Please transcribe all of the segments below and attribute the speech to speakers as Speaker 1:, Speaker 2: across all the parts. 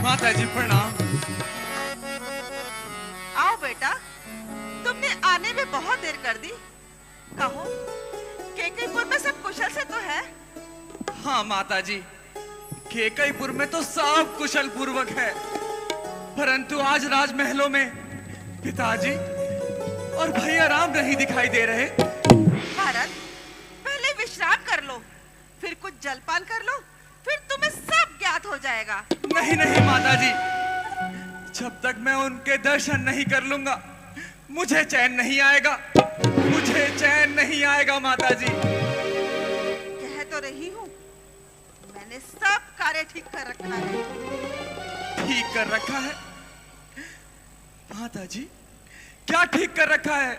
Speaker 1: माता जी प्रणाम।
Speaker 2: आओ बेटा, तुमने आने में बहुत देर कर दी। कहो, केकईपुर में सब कुशल से तो है?
Speaker 1: हाँ माता जी, केकईपुर में तो सब कुशल पूर्वक है, परंतु आज राजमहलों में पिताजी और भैया राम नहीं दिखाई दे रहे।
Speaker 2: भारत, पहले विश्राम कर लो, फिर कुछ जलपान कर लो, फिर तुम्हें सब ज्ञात हो जाएगा।
Speaker 1: नहीं नहीं माता जी, जब तक मैं उनके दर्शन नहीं कर लूंगा मुझे चैन नहीं आएगा, मुझे चैन नहीं आएगा माता जी।
Speaker 2: कह तो रही हूँ, मैंने सब कार्य ठीक कर रखा है।
Speaker 1: ठीक कर रखा है? माता जी, क्या ठीक कर रखा है?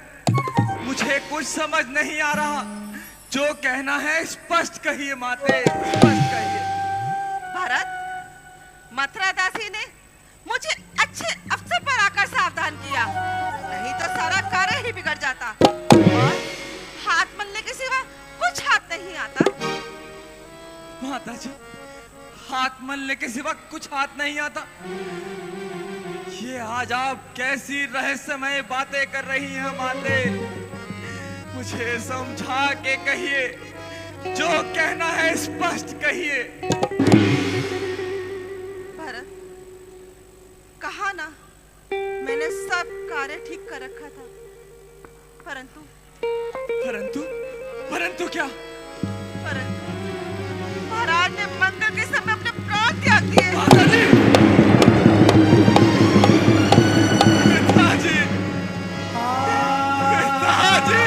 Speaker 1: मुझे कुछ समझ नहीं आ रहा। जो कहना है स्पष्ट कहिए माते, स्पष्ट कहिए।
Speaker 2: भारत, मथुरा दासी ने मुझे अच्छे अवसर पर आकर सावधान किया, नहीं तो सारा कार्य ही बिगड़ जाता। और हाथ मलने के सिवा कुछ हाथ नहीं आता।
Speaker 1: माता जी, हाथ मलने के सिवा कुछ हाथ नहीं आता? ये आज आप कैसी रहस्यमय बातें कर रही हैं माते? मुझे समझा के कहिए, जो कहना है स्पष्ट कहिए।
Speaker 2: भरत, कहा ना, मैंने सब कार्य ठीक कर रखा था, परंतु
Speaker 1: परंतु परंतु क्या?
Speaker 2: परंतु महाराज ने मंगल के समय अपने प्राण त्याग दिए।
Speaker 1: माता जी, पिताजी, पिताजी,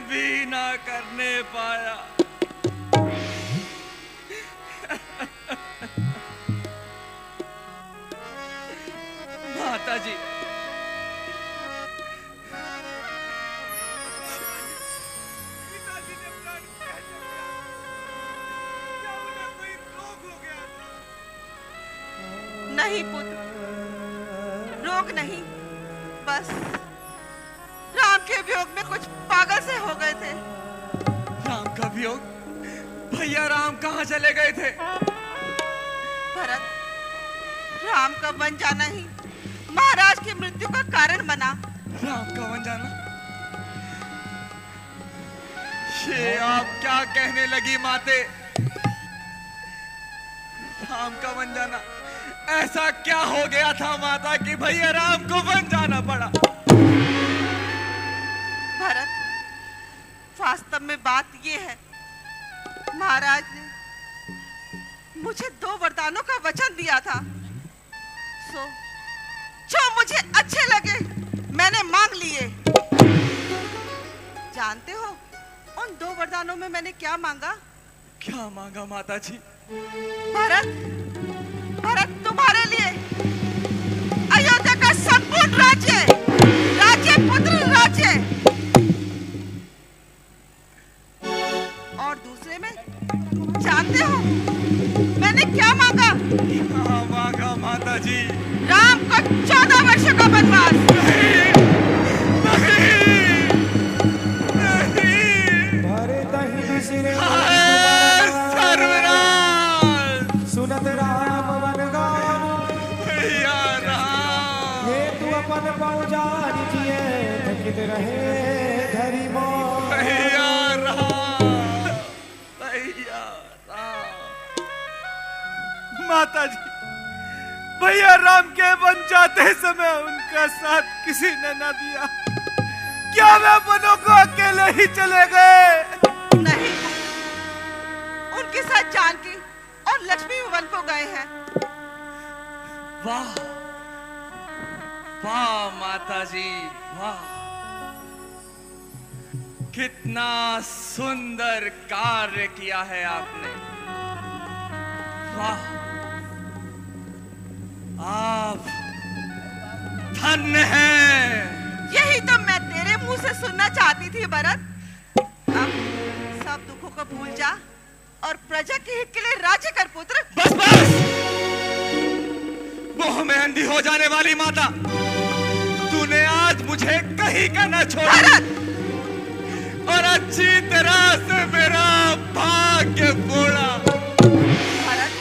Speaker 1: भी ना करने पाया। माता जी, पिताजी ने प्राण त्याग दिया। क्या उन्हें कोई रोग हो गया था?
Speaker 2: नहीं पुत्र, रोग नहीं, बस राम के वियोग में कुछ पागल से हो गए थे।
Speaker 1: राम का वियोग? भैया राम कहाँ चले गए थे?
Speaker 2: भरत, राम का वन जाना ही महाराज की मृत्यु का कारण बना।
Speaker 1: राम का वन जाना? ये आप क्या कहने लगी माते? राम का वन जाना? ऐसा क्या हो गया था माता कि भैया राम को वन जाना पड़ा?
Speaker 2: भरत, वास्तव में बात ये है, महाराज ने मुझे 2 वरदानों का वचन दिया था। जो मुझे अच्छे लगे मैंने मांग लिए। जानते हो उन 2 वरदानों में मैंने क्या मांगा?
Speaker 1: क्या मांगा माता जी?
Speaker 2: भरत, भरत, तुम्हारे लिए अयोध्या का संपूर्ण राज्य, राज्य पुत्र राज्य। और दूसरे में जानते हो मैंने क्या मांगा?
Speaker 1: क्या मांगा माता जी?
Speaker 2: राम को 14 वर्ष का वनवास।
Speaker 1: नहीं, नहीं, सर्वनाश!
Speaker 3: सुनत राम वन गान,
Speaker 1: भैया राम!
Speaker 3: ये तू अपन पहुंचा जिए थकित रहे धरी मोर।
Speaker 1: भैया राम! भैया राम! माता जी, भैया राम के बन जाते समय उनका
Speaker 3: का साथ किसी ने न दिया, क्या वे बनो को अकेले ही चले गए?
Speaker 2: नहीं, उनके साथ जानकी और लक्ष्मी वन को गए हैं।
Speaker 1: वाह वाह माता जी, वाह, कितना सुंदर कार्य किया है आपने। वाह, आप धन्य हैं।
Speaker 2: यही तो मैं तेरे मुंह से सुनना चाहती थी भरत। अब सब दुखों को भूल जा और प्रजा के हित के लिए राज्य कर पुत्र।
Speaker 1: बस बस, मोह में अंधी हो जाने वाली माता, तूने आज मुझे कहीं का न छोड़ा और अच्छी तरह से मेरा भाग्य फोड़ा।
Speaker 2: भरत,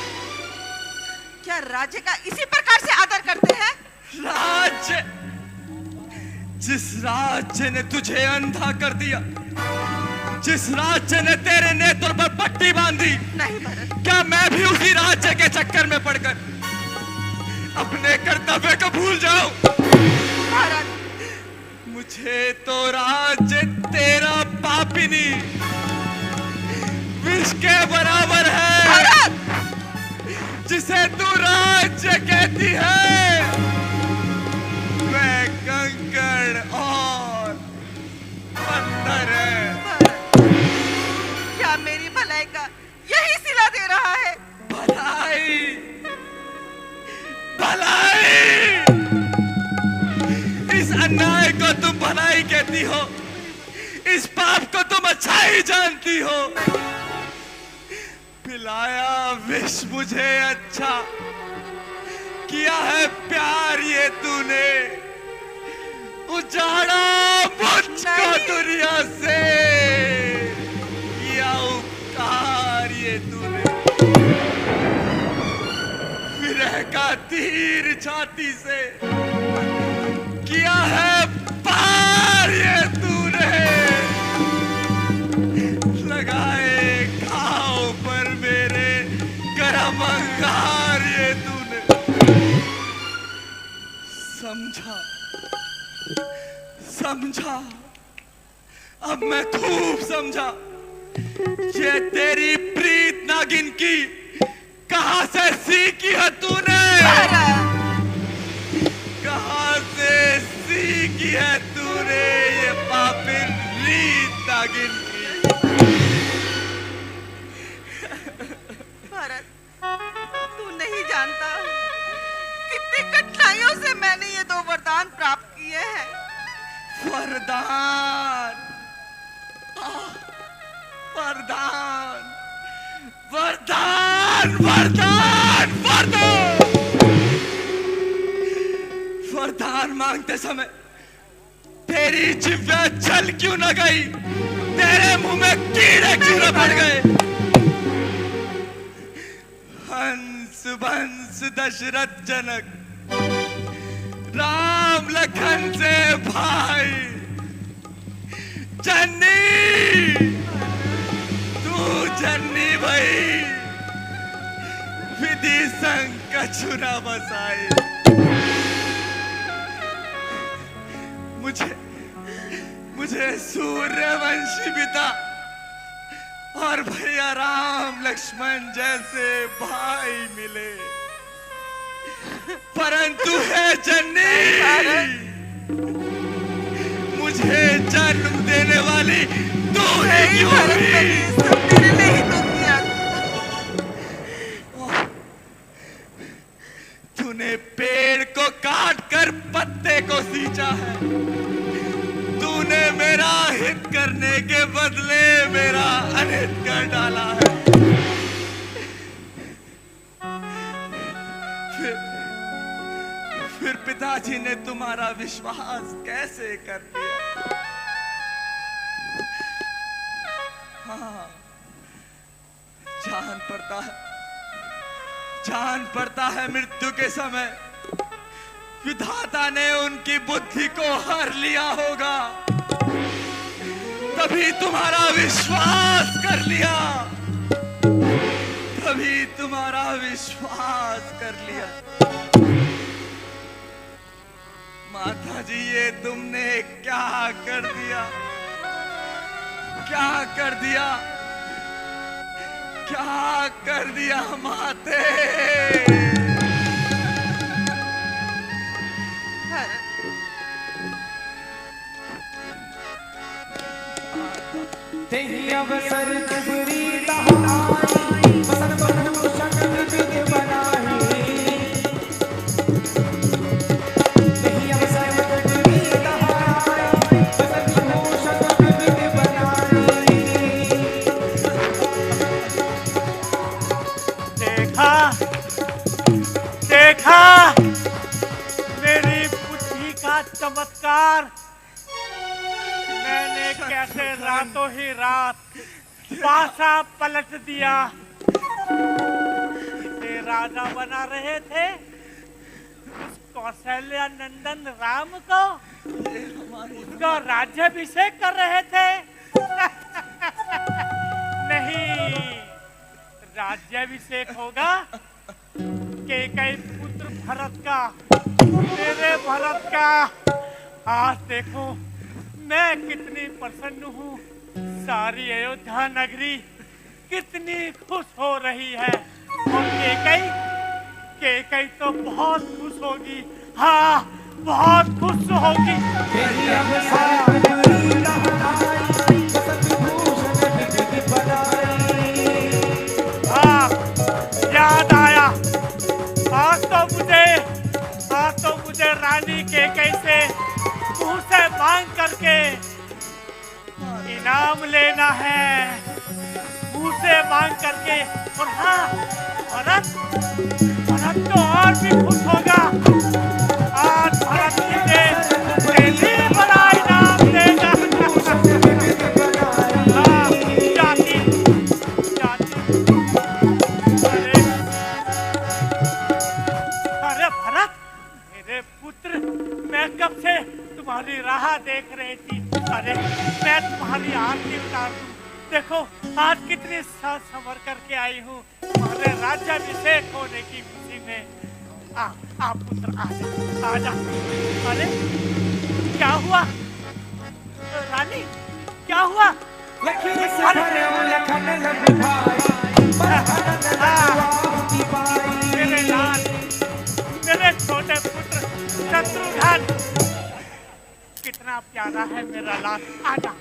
Speaker 2: क्या राज्य का इसी प्रकार से आदर करते हैं?
Speaker 1: राज्य? जिस राज्य ने तुझे अंधा कर दिया, जिस राज्य ने तेरे नेत्र पर पट्टी बांधी,
Speaker 2: नहीं भरत,
Speaker 1: क्या मैं भी उसी राज्य के चक्कर में पड़कर अपने कर्तव्य को भूल जाऊं?
Speaker 2: भरत,
Speaker 1: मुझे तो राज्य तेरा पापिनी विष के बराबर है।
Speaker 2: भरत!
Speaker 1: जिसे तू राज्य कहती है, वह कंकड़ और पत्थर है।
Speaker 2: भरत, क्या मेरी भलाई का यही सिला दे रहा है?
Speaker 1: भलाई, भलाई, इस अन्याय को तुम भलाई कहती हो, इस पाप को तुम अच्छाई जानती हो। पिलाया विष मुझे अच्छा, किया है प्यार ये तूने, उजाड़ा मुझको दुनिया से, किया उपकार ये तूने, विरह का तीर छाती से किया है पार ये तूने, लगाए घाव पर मेरे गरम अंगार ये तूने। समझा, समझा, अब मैं खूब समझा, ये तेरी प्रीत नागिन की कहां से सीखी है तूने? कहां से सीखी है तूने ये पापिन रीत नागिन की?
Speaker 2: भरत, तू नहीं जानता कितनी कठिनाइयों से मैंने ये दो वरदान प्राप्त किए हैं।
Speaker 1: वरदान, वरदान, वरदान, वरदान, वरदान! वरदान मांगते समय तेरी जिह्वा जल क्यों न गई? तेरे मुंह में कीड़े क्यों न पड़ गए? हंस वंश दशरथ जनक, राम लखन से भाई, जन्नी, तू जन्नी भाई, विधि संग कछुरा बसाई। मुझे सूर्यवंशी पिता और भैया राम लक्ष्मण जैसे भाई मिले, परंतु है जन्नी, मुझे जन्म देने वाली तू ही क्यों हुई?
Speaker 2: सब तेरे लिए ही तो किया।
Speaker 1: तूने पेड़ को काट कर पत्ते को सींचा है, तूने मेरा हित करने के बदले मेरा अनित कर डाला है। फिर पिताजी ने तुम्हारा विश्वास कैसे कर लिया? हाँ, जान पड़ता है मृत्यु के समय विधाता ने उनकी बुद्धि को हर लिया होगा, तभी तुम्हारा विश्वास कर लिया, तभी तुम्हारा विश्वास कर लिया। माता जी, ये तुमने क्या कर दिया? क्या कर दिया? क्या कर दिया माते?
Speaker 3: तेही अवसर कुबरी तहाई बसन भूषण विधि बनाही तेही अवसर कुबरी तहाई बसन भूषण विधि बनाही
Speaker 4: देखा मेरी बुद्धि का चमत्कार। मैंने कैसे रातों ही रात पासा पलट दिया। इसे राजा बना रहे थे उस कौशल्या नंदन राम को, उसका राज्याभिषेक कर रहे थे। नहीं, राज्याभिषेक होगा कैकेयी पुत्र भरत का, मेरे भरत का। आज देखो मैं कितनी प्रसन्न हूँ, सारी अयोध्या नगरी कितनी खुश हो रही है, और कैकेयी तो बहुत खुश होगी। हाँ, बहुत खुश होगी।
Speaker 3: तेही अवसर कुबरी तहाई बसन भूषण विधि बनाही
Speaker 4: हाँ, याद आया। आज तो मुझे रानी कैकेयी से मुंह से मांग करके इनाम लेना है, मुंह से मांग करके। और हाँ, भरत तो और भी खुश होगा। आज भरत मुझे बड़ा इनाम देगा। हाँ, जाती। अरे भरत, मेरे पुत्र, मैं कब से तुम्हारी राह देख रही थी। अरे मैं तुम्हारी आरती उतार दूं। देखो आज कितनी साज संवर करके आई हूँ तुम्हारे राज्याभिषेक होने की खुशी में। आ पुत्र, आजा। अरे क्या हुआ रानी, क्या हुआ?
Speaker 3: लखी सफर लखन लब भाई
Speaker 4: मेरे लाल, मेरे छोटे पुत्र शत्रुघ्न, कितना प्यारा है मेरा लाल। आजा,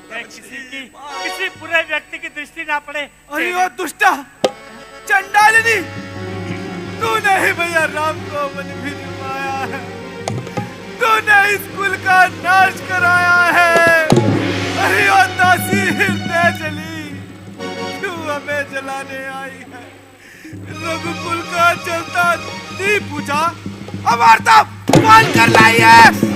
Speaker 4: किसी बुरे व्यक्ति की दृष्टि ना पड़े।
Speaker 1: अरे ओ दुष्टा चंडालिनी, तूने ही भैया राम को वन भी जुर्माया है, तूने इस कुल का नाश कराया है। अरे ओ दासी हृदय जली, क्यों हमें जलाने आई है? रघुकुल का चलता दीप बुझा, अमरता कौन कर लाई है?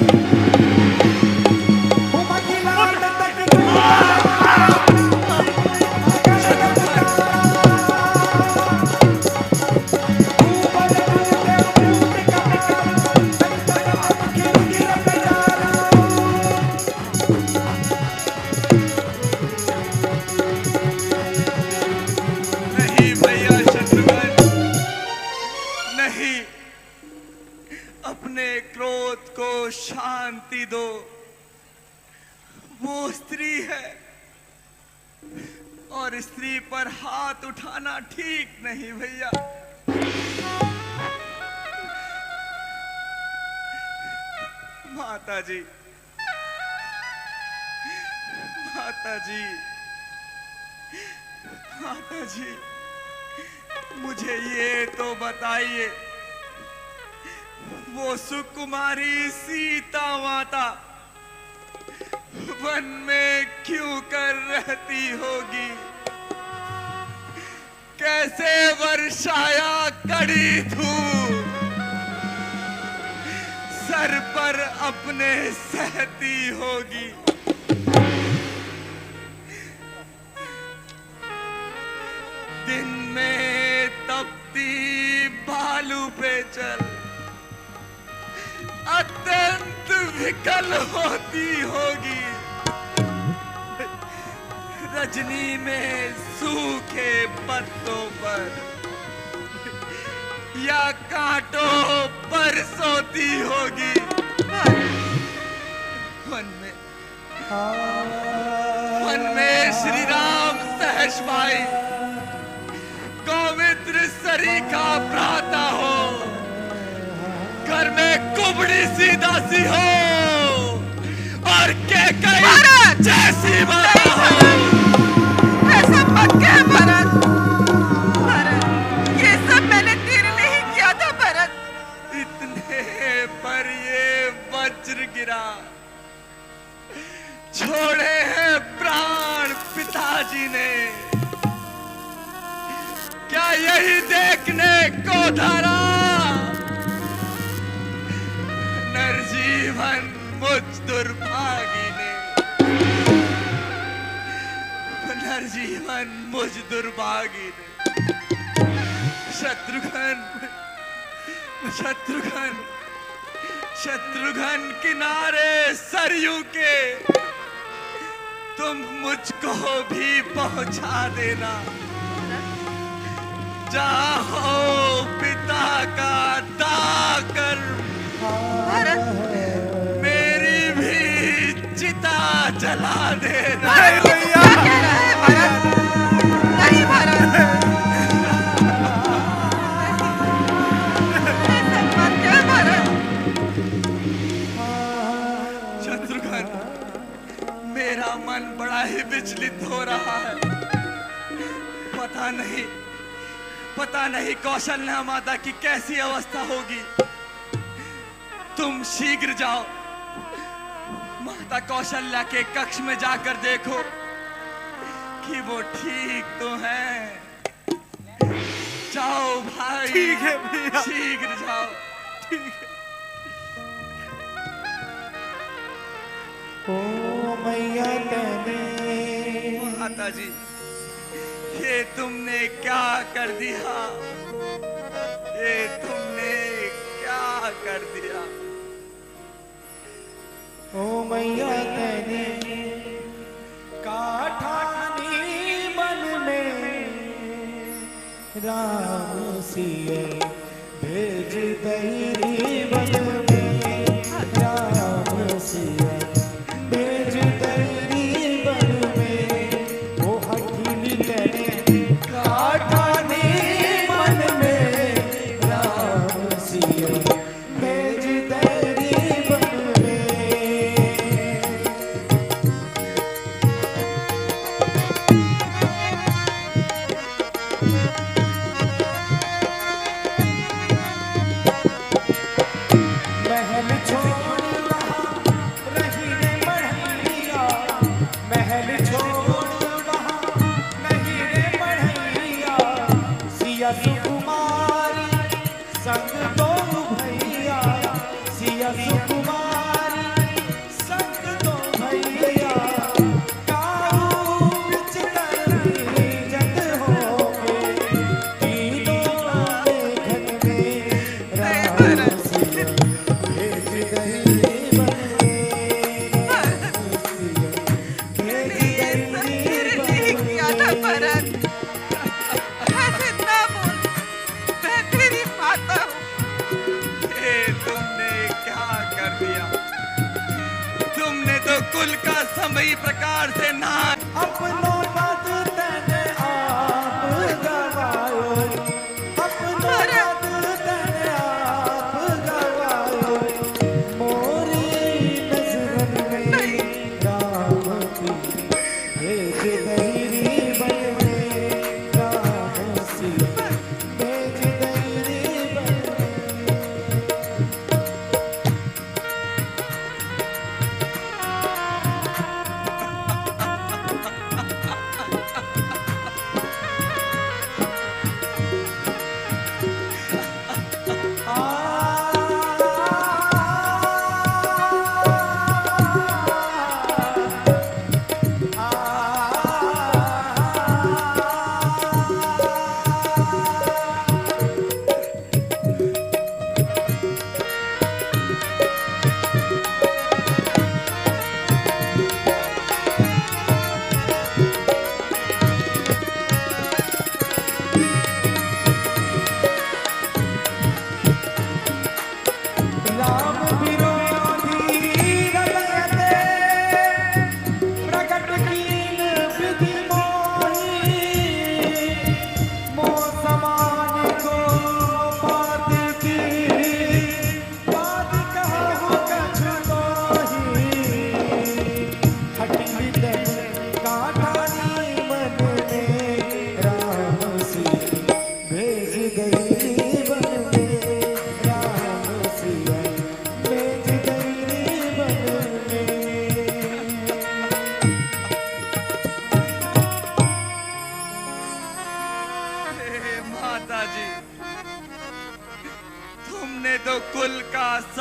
Speaker 1: नहीं भैया शत्रुघ्न, नहीं, अपने क्रोध को शांति दो। वो स्त्री है और स्त्री पर हाथ उठाना ठीक नहीं भैया। माता जी, माता जी, माता जी, मुझे ये तो बताइए, वो सुकुमारी सीता माता वन में क्यों कर रहती होगी? कैसे वर्षाया कड़ी धूप सर पर अपने सहती होगी? दिन में तपती बालू पे चल अत्यंत विकल होती होगी। रजनी में सूखे पत्तों पर या कांटों पर सोती होगी। मन में श्री राम सहज भाई गोविंद सरी का भ्राता हो, घर में कुबड़ी सी दासी हो और के कई जैसी माता हो।
Speaker 2: ऐसा मत कह भरत। भरत, ये सब मैंने तेरे लिए ही किया था भरत।
Speaker 1: इतने पर ये वज्र गिरा, छोड़े हैं प्राण पिताजी ने, क्या यही देखने को धरा नरजीवन मुझ दुर्भागी ने, नरजीवन मुझ दुर्भागी ने। शत्रुघ्न शत्रुघ्न शत्रुघ्न किनारे सरयू के तुम मुझको भी पहुंचा देना, जहाँ हो पिता का दाकर मेरी भी चिता जला देना।
Speaker 2: क्या कह रहा है भरत? नहीं भरत, ऐसा मत कह भरत।
Speaker 1: शत्रुघ्न, मेरा मन बड़ा ही विचलित हो रहा है। पता नहीं कौशल्या माता की कैसी अवस्था होगी। तुम शीघ्र जाओ, माता कौशल्या के कक्ष में जाकर देखो कि वो ठीक तो हैं। जाओ भाई।
Speaker 4: ठीक है भैया।
Speaker 1: शीघ्र जाओ।
Speaker 4: ठीक है।
Speaker 3: ओ मैया तेने
Speaker 1: माता जी, ये तुमने क्या कर दिया? ये तुमने क्या कर दिया?
Speaker 3: ओ मैया तेने काठानी बन में राम सिए भेज दई बन में राम सिए भेज दई बन में। ओ हकीली तेने काठानी बन में राम सिए भेज दई बन में। महल छोड़ वहाँ रही रे बढ़ैया, महल छोड़ वहाँ नहीं रे बढ़ैया। सिया सुकुमारी संग दो भैया, सिया सुकुमारी संग दो भैया। काहू बिच तरती जत होके तीनों लेखन में राम सिया भेज दई बन में।
Speaker 2: ये सब तेरे लिए ही किया था भरत। ऐसे ना बोल, मैं तेरी माता हूँ।
Speaker 1: ये तुमने क्या कर दिया? तुमने तो कुल का सभी प्रकार से नाश।
Speaker 3: अपनो पद तने आप गवायो, अपनो पद तने आप गवायो। मोरी नजरन में राम की भेज दई बन में राम सिया भेज दई बन में।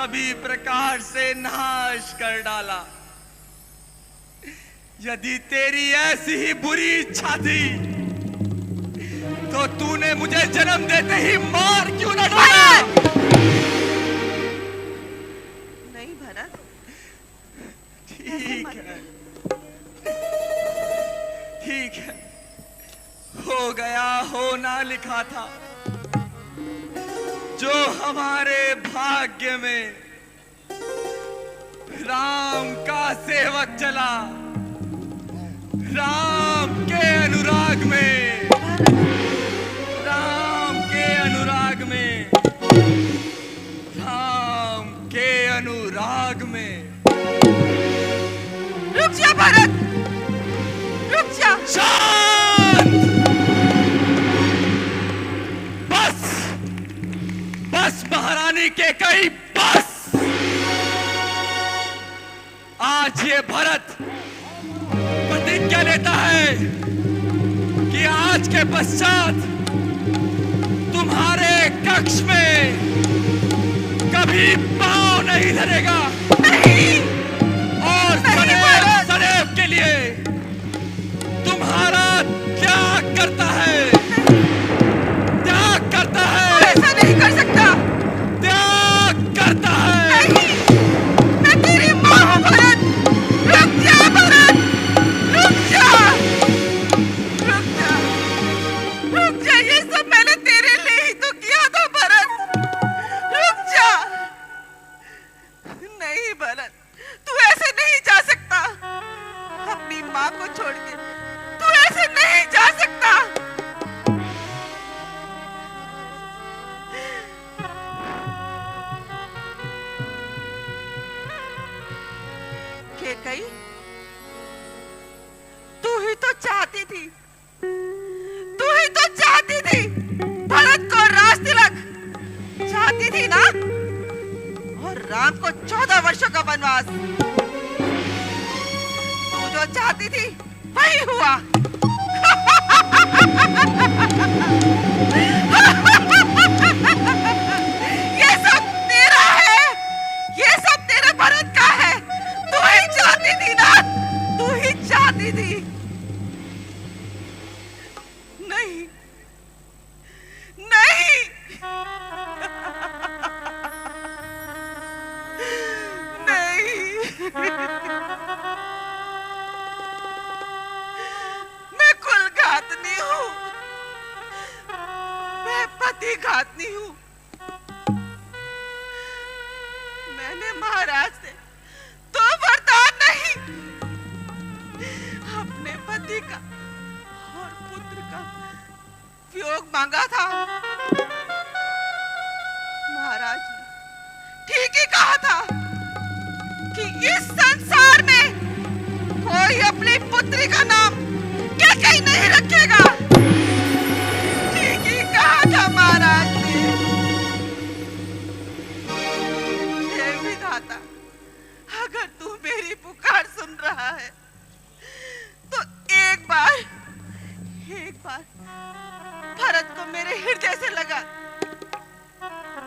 Speaker 1: सभी प्रकार से नाश कर डाला। यदि तेरी ऐसी ही बुरी इच्छा थी तो तूने मुझे जन्म देते ही मार क्यों न डाला?
Speaker 2: नहीं भरत,
Speaker 1: ठीक है, ठीक है, हो गया, होना लिखा था। जो हमारे भाग्य में राम का सेवक चला, राम के अनुराग में, राम के अनुराग में, राम के अनुराग में।
Speaker 2: रुक जा भरत, रुक जा।
Speaker 1: शांत! बस, बस महारानी के कई बस। आज ये भरत प्रतिज्ञा लेता है कि आज के पश्चात तुम्हारे कक्ष में कभी पांव नहीं धरेगा।
Speaker 2: नहीं,
Speaker 1: और सदैव के लिए तुम्हारा त्याग करता है, त्याग करता है।
Speaker 2: ऐसा नहीं कर सकता।
Speaker 1: त्याग करता है।
Speaker 2: नहीं, मैं तेरी माँ हूँ भरत। रुक जा भरत, रुक जा, रुक जा, रुक जा। ये सब मैंने तेरे लिए ही तो किया था भरत। रुक जा। नहीं भरत, तू ऐसे नहीं जा सकता। अपनी माँ को छोड़ के तू ऐसे नहीं जा सकता। कई तू ही तो चाहती थी, तू ही तो चाहती थी भरत को राज तिलक, चाहती थी ना? और राम को 14 वर्षों का वनवास। तू जो चाहती थी वही हुआ। ये सब तेरा है, ये सब तेरे भरत का है। तू ही चाहती थी ना, तू ही चाहती थी। नहीं, नहीं, नहीं। मैं कुलघातनी हूँ, मैं पति घातनी हूँ। मैंने महाराज से तो वरदान नहीं, अपने पति का और पुत्र का वियोग मांगा था। महाराज ने ठीक ही कहा था कि इस संसार में कोई अपनी पुत्री का नाम कहीं नहीं रखेगा। ठीक ही कहा था महाराज ने। हे विधाता, अगर तू मेरी पुकार सुन रहा है तो एक बार भरत को मेरे हृदय से लगा,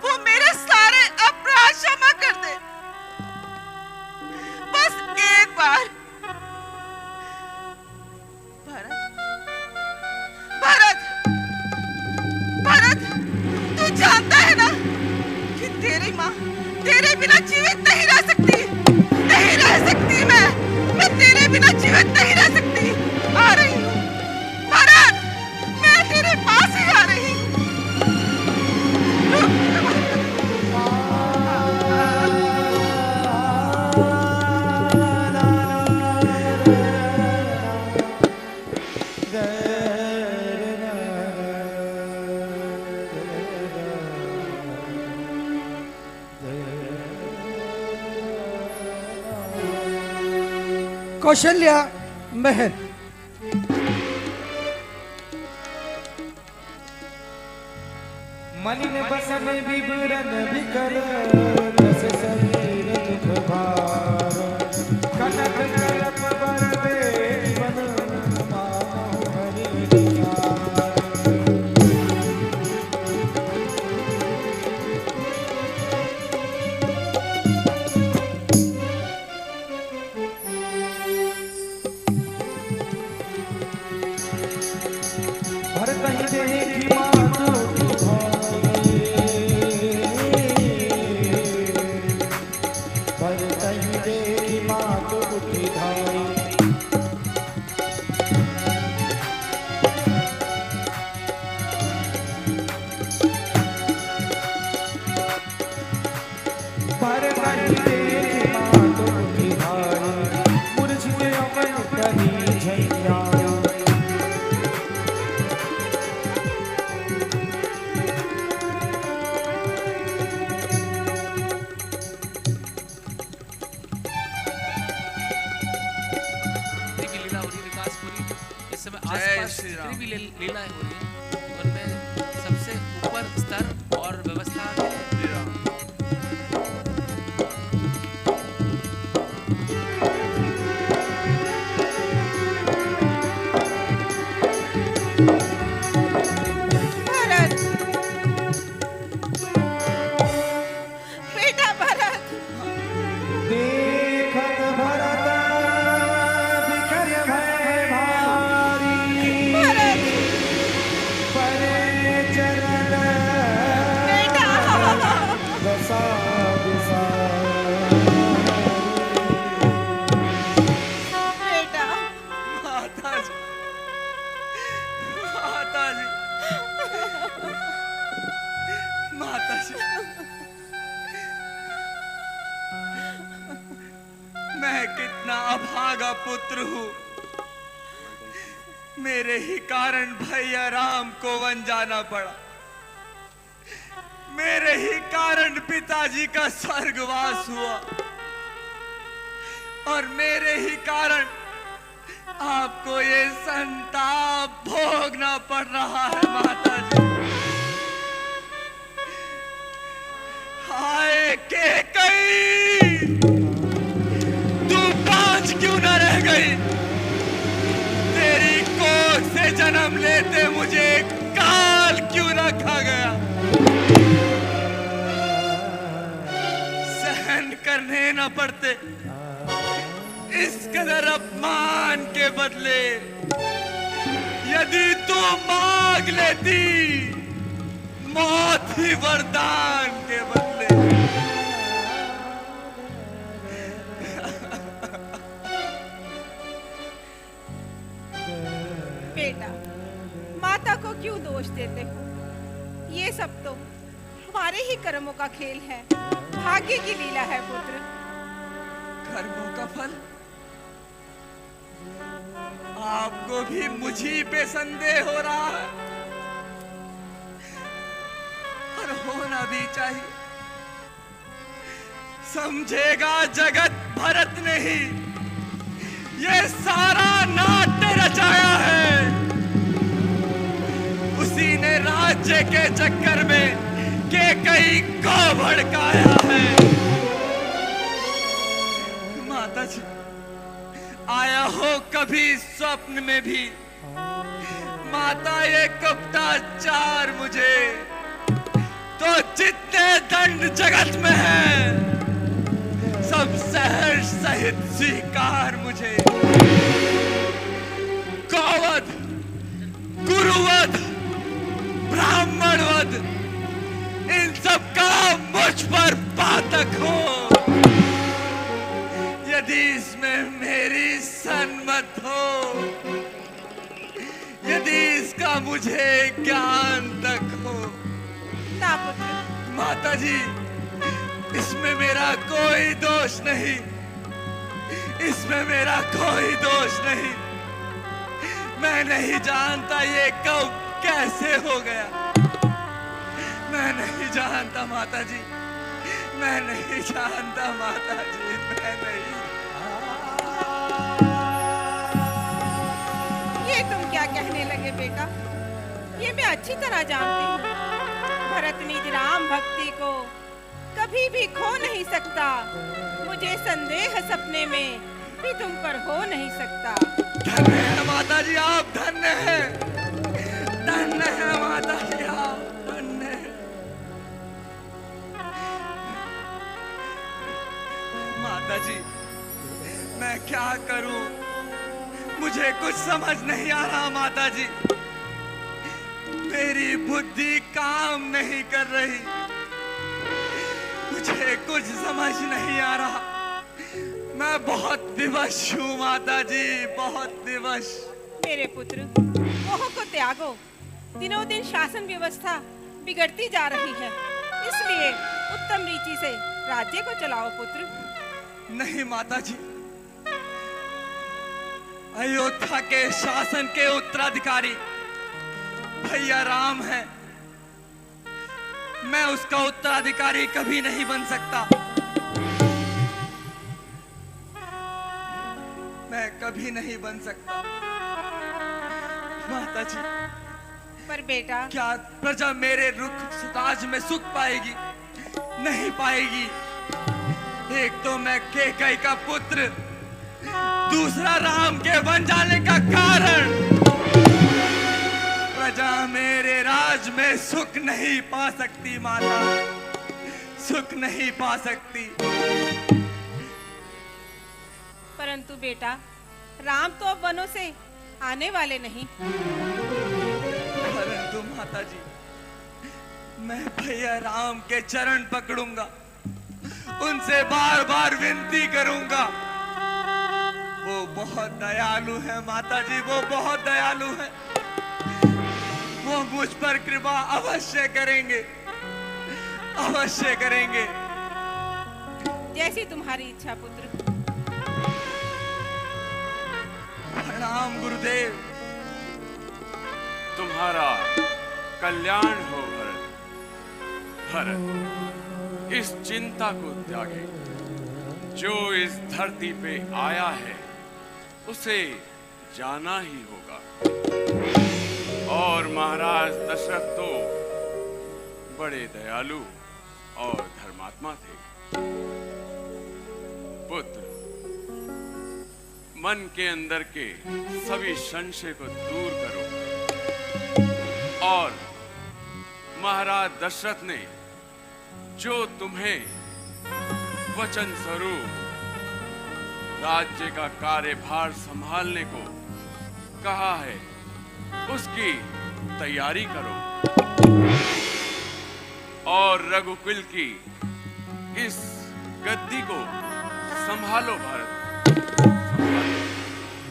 Speaker 2: वो मेरे सारे अपराध क्षमा कर दे। बस एक बार। भरत, भरत, भरत, तू जानता है ना कि तेरी माँ तेरे बिना जीवित नहीं रह सकती। नहीं रह सकती। मैं तेरे बिना जीवित नहीं रह सकती। आ रही हूँ भरत, मैं तेरे पास ही आ रही हूँ।
Speaker 3: कौशल्या महल। मलिन बसन विवरण विकर रस शरीर दुख भार कनक कलप बर बेरी बन मानो हरि विचार।
Speaker 5: आसपास
Speaker 1: श्री
Speaker 5: जितनी
Speaker 1: राम।
Speaker 5: भी लीलाएं हो रही हैं उनमें सबसे ऊपर स्तर और व्यवस्था है
Speaker 1: श्री राम।
Speaker 2: भरत, बेटा भरत,
Speaker 3: देखत भरत बिखर भय भारी
Speaker 2: भरत,
Speaker 3: परे चरण
Speaker 2: बेटा,
Speaker 3: दशा
Speaker 2: बेटा,
Speaker 1: माता जी, माता जी, माता जी, मैं कितना अभागा पुत्र हूँ। मेरे ही कारण भैया राम को वन जाना पड़ा। मेरे ही कारण पिताजी का स्वर्गवास हुआ और मेरे ही कारण आपको ये संताप भोगना पड़ रहा है माता जी। हाय के कई तू बाँझ क्यों न रह गई? तेरी कोख से जन्म लेते मुझे काल क्यों रखा गया? सहन करने न पड़ते इस कदर अपमान के बदले? यदि तू मांग लेती मौत ही वरदान के बदले।
Speaker 2: बेटा, माता को क्यों दोष देते हो? ये सब तो हमारे ही कर्मों का खेल है, भाग्य की लीला है पुत्र।
Speaker 1: कर्मों का फल? आपको भी मुझी पे संदेह हो रहा है? और होना भी चाहिए। समझेगा जगत भरत ने ही ये सारा नाट्य रचाया है। उसी ने राज्य के चक्कर में कैकेयी को भड़काया है। माता जी, आया हो कभी स्वप्न में भी माता ये कपटाचार मुझे? तो जितने दंड जगत में है सब सहर्ष सहित स्वीकार मुझे। गौवध, गुरुवध, ब्राह्मणवध, इन सब का मुझ पर पातक हो। यदि इसमें मेरी सन्मत हो, यदि इसका मुझे ज्ञान तक हो।
Speaker 2: ना पुत्र,
Speaker 1: माता जी, इसमें मेरा कोई दोष नहीं, इसमें मेरा कोई दोष नहीं। मैं नहीं जानता ये कब कैसे हो गया। मैं नहीं जानता माता जी, मैं नहीं जानता माता जी, मैं नहीं।
Speaker 2: ये तुम क्या कहने लगे बेटा? ये मैं अच्छी तरह जानती हूँ। भरत निज राम भक्ति को कभी भी खो नहीं सकता। मुझे संदेह सपने में भी तुम पर हो नहीं सकता।
Speaker 1: धन्य है माता जी, आप धन्य हैं। धन्य है माता जी, आप धन्य हैं। माता जी, मैं क्या करूं? मुझे कुछ समझ नहीं आ रहा माता जी। मेरी बुद्धि काम नहीं कर रही। मुझे कुछ समझ नहीं आ रहा। मैं बहुत विवश हूँ माता जी, बहुत विवश।
Speaker 2: मेरे पुत्र, मोह को त्यागो। दिनों दिन शासन व्यवस्था बिगड़ती जा रही है, इसलिए उत्तम रीति से राज्य को चलाओ पुत्र।
Speaker 1: नहीं माता जी, अयोध्या के शासन के उत्तराधिकारी भैया राम है। मैं उसका उत्तराधिकारी कभी नहीं बन सकता। मैं कभी नहीं बन सकता। माता जी,
Speaker 2: पर बेटा
Speaker 1: क्या प्रजा मेरे रुख सुताज में सुख पाएगी? नहीं पाएगी। एक तो मैं कैकेयी का पुत्र, दूसरा राम के बन जाने का कारण। प्रजा मेरे राज में सुख नहीं पा सकती माता, सुख नहीं पा सकती।
Speaker 6: परंतु बेटा, राम तो अब वनों से आने वाले नहीं।
Speaker 1: परंतु माता जी, मैं भैया राम के चरण पकड़ूंगा, उनसे बार बार विनती करूंगा। वो बहुत दयालु है माता जी, वो बहुत दयालु है। वो मुझ पर कृपा अवश्य करेंगे, अवश्य करेंगे।
Speaker 6: जैसी तुम्हारी इच्छा पुत्र।
Speaker 1: प्रणाम गुरुदेव।
Speaker 7: तुम्हारा कल्याण हो भरत। भरत, इस चिंता को त्यागे। जो इस धरती पे आया है उसे जाना ही होगा। और महाराज दशरथ तो बड़े दयालु और धर्मात्मा थे। पुत्र, मन के अंदर के सभी संशय को दूर करो। और महाराज दशरथ ने जो तुम्हें वचन स्वरूप राज्य का कार्यभार संभालने को कहा है, उसकी तैयारी करो। और रघुकुल की इस गद्दी को संभालो भरत।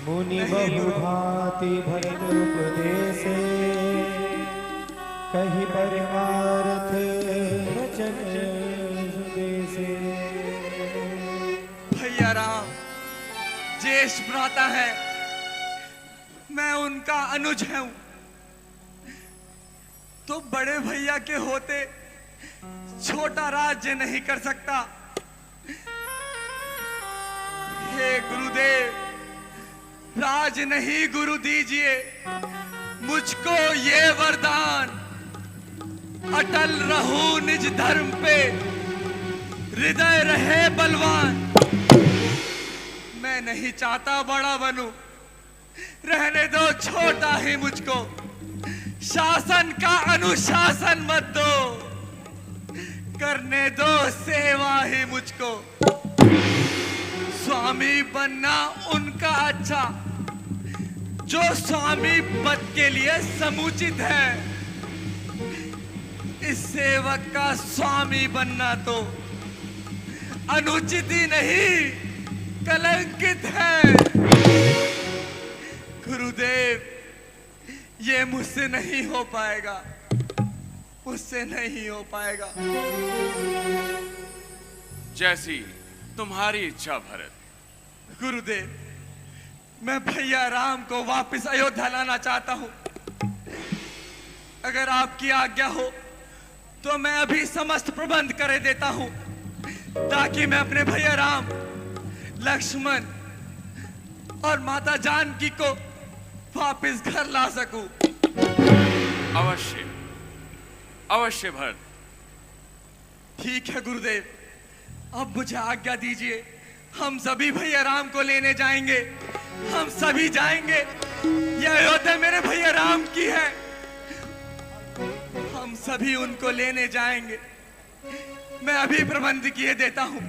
Speaker 3: मुनि बहुभांति भरत उपदेशे, कही परमार्थ वचन सुदेशे।
Speaker 1: भैया राम ज्येष्ठ भ्राता है, मैं उनका अनुज हूं, तो बड़े भैया के होते छोटा राज्य नहीं कर सकता। हे गुरुदेव, राज नहीं गुरु दीजिए मुझको ये वरदान, अटल रहूं निज धर्म पे, हृदय रहे बलवान। मैं नहीं चाहता बड़ा बनूं, रहने दो छोटा ही मुझको, शासन का अनुशासन मत दो, करने दो सेवा ही मुझको। स्वामी बनना उनका अच्छा, जो स्वामी पद के लिए समुचित है। इस सेवक का स्वामी बनना तो अनुचित ही नहीं, कलंकित है। गुरुदेव, ये मुझसे नहीं हो पाएगा, मुझसे नहीं हो पाएगा।
Speaker 7: जैसी तुम्हारी इच्छा भरत।
Speaker 1: गुरुदेव, मैं भैया राम को वापस अयोध्या लाना चाहता हूं। अगर आपकी आज्ञा हो तो मैं अभी समस्त प्रबंध कर देता हूं, ताकि मैं अपने भैया राम, लक्ष्मण और माता जानकी को वापस घर ला सकूं।
Speaker 7: अवश्य, अवश्य भरत।
Speaker 1: ठीक है गुरुदेव, अब मुझे आज्ञा दीजिए, हम सभी भैया राम को लेने जाएंगे। हम सभी जाएंगे, यह अयोध्या मेरे भैया राम की है। हम सभी उनको लेने जाएंगे। मैं अभी प्रबंध किए देता हूं।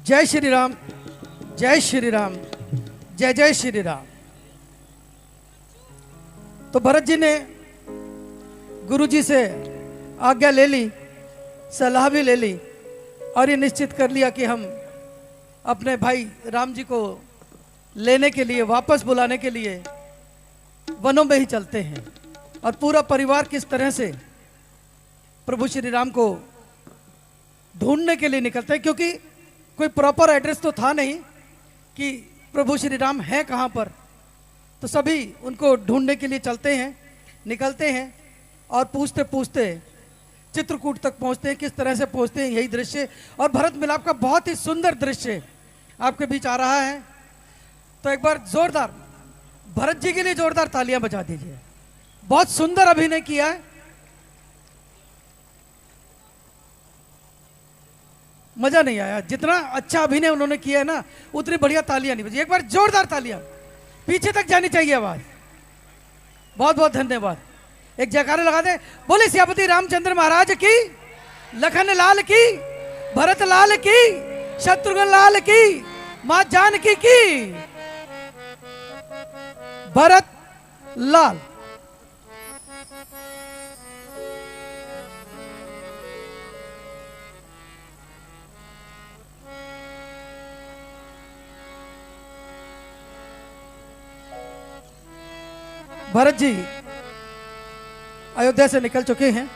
Speaker 8: जय श्री राम, जय श्री राम, जय जय श्री राम। तो भरत जी ने गुरुजी से आज्ञा ले ली, सलाह भी ले ली और ये निश्चित कर लिया कि हम अपने भाई राम जी को लेने के लिए, वापस बुलाने के लिए वनों में ही चलते हैं। और पूरा परिवार किस तरह से प्रभु श्री राम को ढूंढने के लिए निकलते हैं, क्योंकि कोई प्रॉपर एड्रेस तो था नहीं कि प्रभु श्री राम हैं कहाँ पर। तो सभी उनको ढूंढने के लिए चलते हैं, निकलते हैं और पूछते पूछते चित्रकूट तक पहुंचते हैं। किस तरह से पहुंचते हैं यही दृश्य, और भरत मिलाप का बहुत ही सुंदर दृश्य आपके बीच आ रहा है। तो एक बार जोरदार भरत जी के लिए जोरदार तालियां बजा दीजिए। बहुत सुंदर अभिनय किया है, मजा नहीं आया। जितना अच्छा अभिनय उन्होंने किया है ना, उतनी बढ़िया तालियां नहीं बजी। एक बार जोरदार तालियां, पीछे तक जानी चाहिए आवाज। बहुत बहुत धन्यवाद। एक जयकारा लगा दे, बोले सियापति रामचंद्र महाराज की, लखन लाल की, भरत लाल की, शत्रुघ्न लाल की, मां जानकी की। भरत लाल। भरत जी अयोध्या से निकल चुके हैं।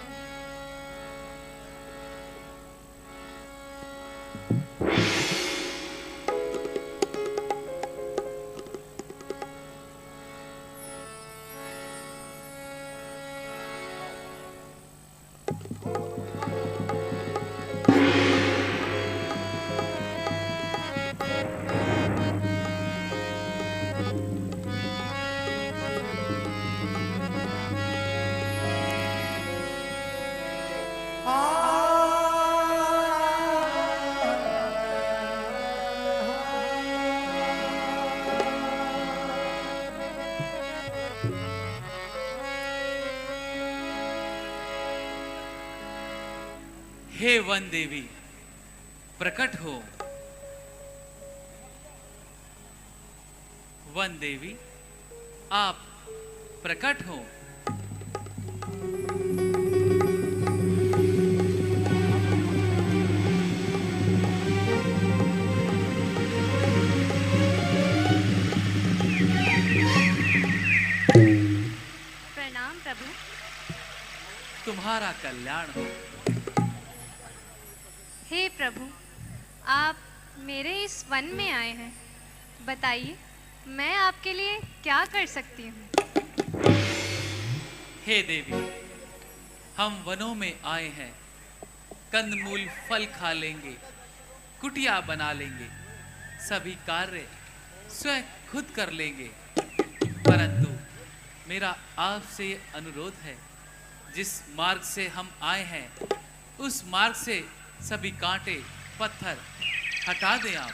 Speaker 5: हे वन देवी प्रकट हो। वन देवी आप प्रकट हो।
Speaker 9: प्रणाम प्रभु।
Speaker 5: तुम्हारा कल्याण हो।
Speaker 9: हे प्रभु, आप मेरे इस वन में आए हैं, बताइए मैं आपके लिए क्या कर सकती हूँ।
Speaker 5: हे देवी, हम वनों में आए हैं, कंदमूल फल खा लेंगे, कुटिया बना लेंगे, सभी कार्य स्वयं खुद कर लेंगे। परंतु मेरा आपसे ये अनुरोध है, जिस मार्ग से हम आए हैं उस मार्ग से सभी कांटे पत्थर हटा दें आप।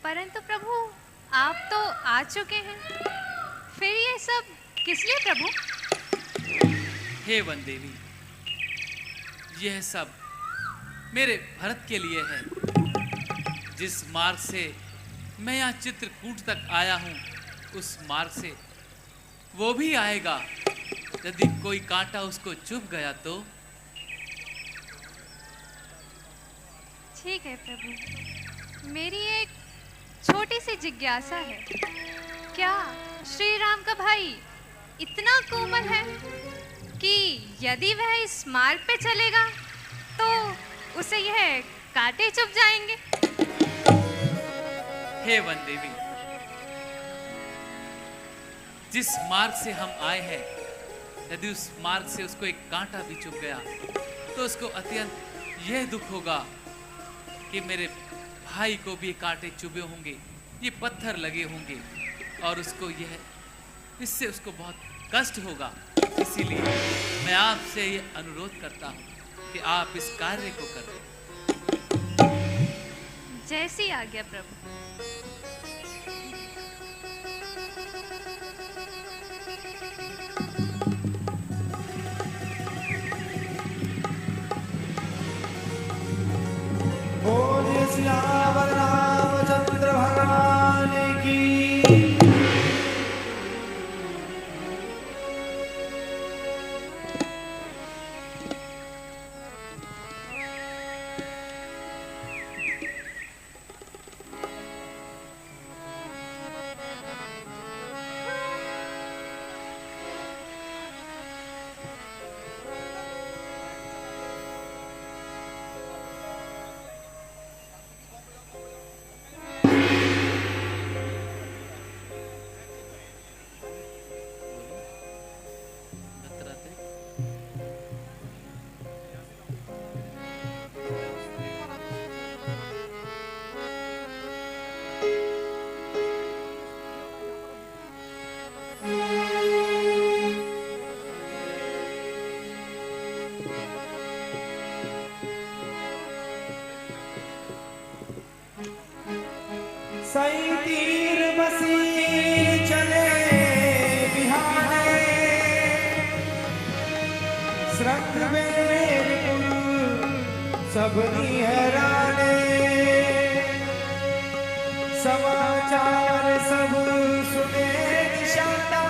Speaker 9: परंतु प्रभु, आप तो आ चुके हैं, फिर ये सब किस लिए प्रभु?
Speaker 5: हे वन देवी, यह सब मेरे भरत के लिए है। जिस मार्ग से मैं यहाँ चित्रकूट तक आया हूँ, उस मार्ग से वो भी आएगा। यदि कोई कांटा उसको चुभ गया तो?
Speaker 9: ठीक है प्रभु, मेरी एक छोटी सी जिज्ञासा है। क्या श्री राम का भाई इतना कोमल है कि यदि वह इस मार्ग पे चलेगा तो उसे यह कांटे चुभ जाएंगे?
Speaker 5: हे वन देवी, जिस मार्ग से हम आए हैं, यदि उस मार्ग से उसको एक कांटा भी चुभ गया तो उसको अत्यंत यह दुख होगा कि मेरे भाई को भी कांटे चुभे होंगे, ये पत्थर लगे होंगे, और उसको यह इससे उसको बहुत कष्ट होगा। इसीलिए मैं आपसे ये अनुरोध करता हूँ कि आप इस कार्य को करें।
Speaker 9: जैसी आज्ञा प्रभु।
Speaker 3: बोलिए सियावर रामचंद्र भगवान की। सई तीर मसीह चले बिहाने श्रृंग में सबनी हैराने समाचार सब सुने निशाना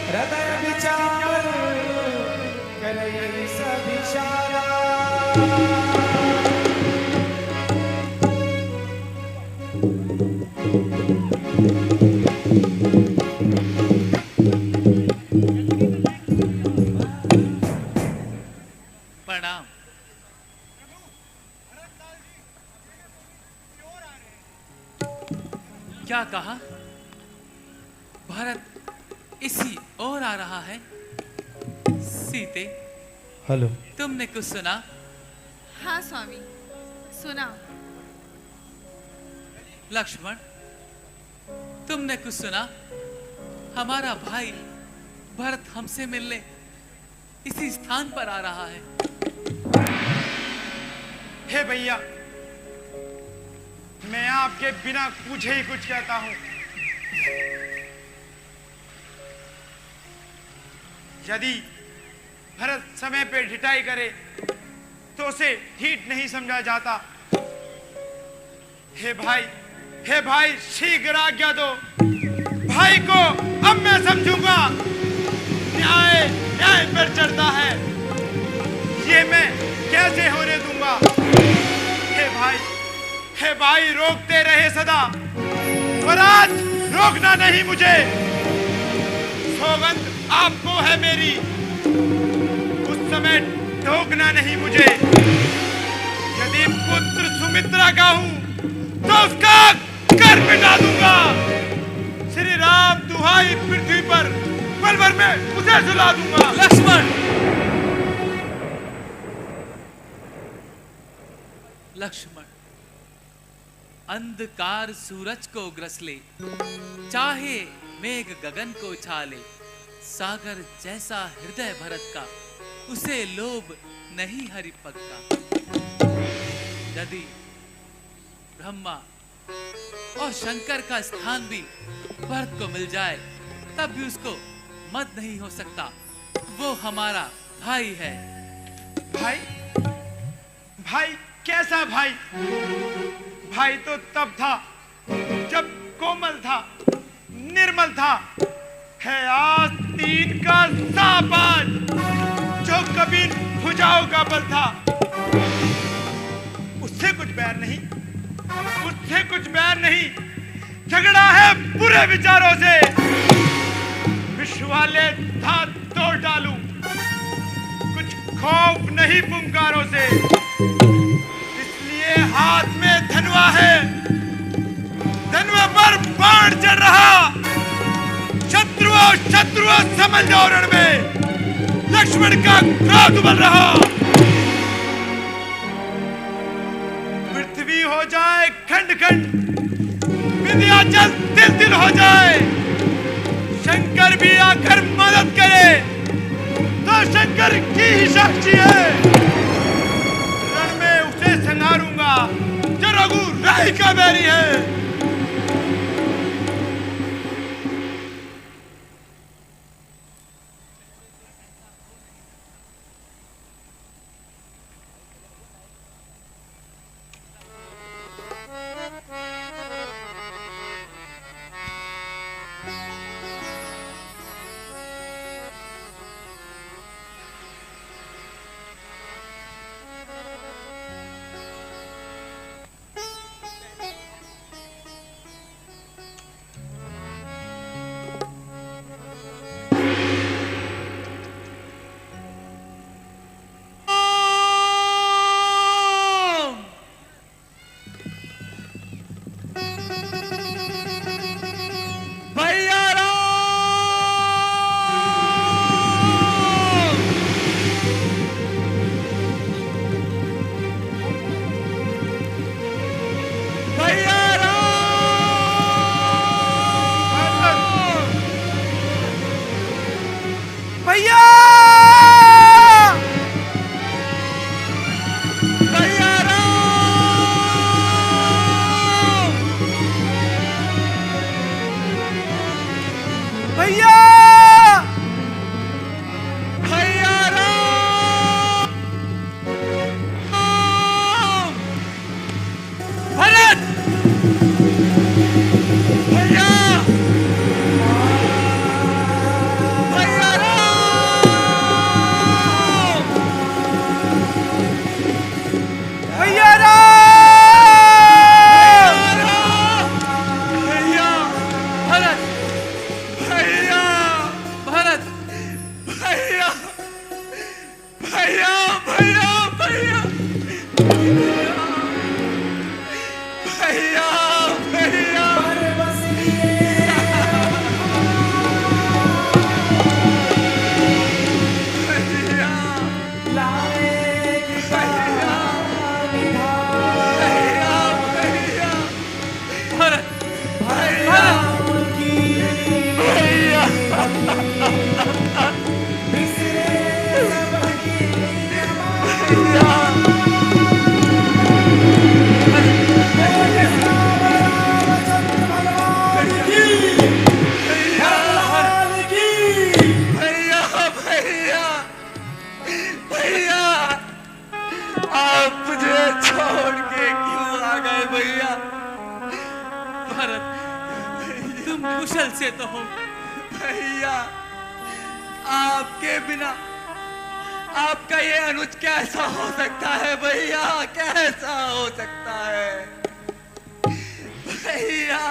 Speaker 3: हृदय विचार करे सब इशारा
Speaker 5: प्रणाम। क्या कहा? भरत इसी ओर आ रहा है? सीते,
Speaker 3: हेलो,
Speaker 5: तुमने कुछ सुना?
Speaker 2: हाँ स्वामी, सुना।
Speaker 5: लक्ष्मण, तुमने कुछ सुना? हमारा भाई भरत हमसे मिलने इसी स्थान पर आ रहा है।
Speaker 10: हे भैया, मैं आपके बिना पूछे ही कुछ कहता हूं। यदि भरत समय पे ढिठाई करे तो उसे ढीठ नहीं समझा जाता। हे भाई शीघ्र आज्ञा दो। भाई को अब मैं समझूंगा। न्याय पर चढ़ता है, ये मैं कैसे होने दूंगा। हे भाई रोकते रहे सदा, पर आज रोकना नहीं मुझे। सौगंध आपको है मेरी, उस समय टोकना नहीं मुझे। यदि पुत्र सुमित्रा का हूं तो उसका कर मिटा दूंगा। श्री राम दुहाई पृथ्वी पर पल भर में उसे सुला दूंगा।
Speaker 5: लक्ष्मण, अंधकार सूरज को ग्रस ले, चाहे मेघ गगन को छाले, सागर जैसा हृदय भरत का, उसे लोभ नहीं हरिपद का। यदि ब्रह्मा और शंकर का स्थान भी भरत को मिल जाए तब भी उसको मत नहीं हो सकता। वो हमारा भाई है।
Speaker 10: भाई कैसा भाई? भाई तो तब था जब कोमल था, निर्मल था। है आस्तीन का साबाज जो कभी भुजाओं का बल था। उससे कुछ बैर नहीं, झगड़ा है बुरे विचारों से। विश्व वाले था तोड़ डालूं, कुछ खौफ नहीं पुकारों से। इसलिए हाथ में धनुआ है, धनुआ पर बाण चढ़ रहा। शत्रुओं समझ जाओ रण में, लक्ष्मण का क्रोध उबल रहा। पृथ्वी हो जाए खंड खंड, विंध्याचल तिल तिल हो जाए। शंकर भी आकर मदद करे तो शंकर की ही साक्षी है। रण में उसे संहारूंगा जो रघु राय का बैरी है।
Speaker 1: भैया भैया
Speaker 5: कुशल से तो हो
Speaker 1: भैया, आपके बिना आपका ये अनुज कैसा हो सकता है भैया, कैसा हो सकता है भैया।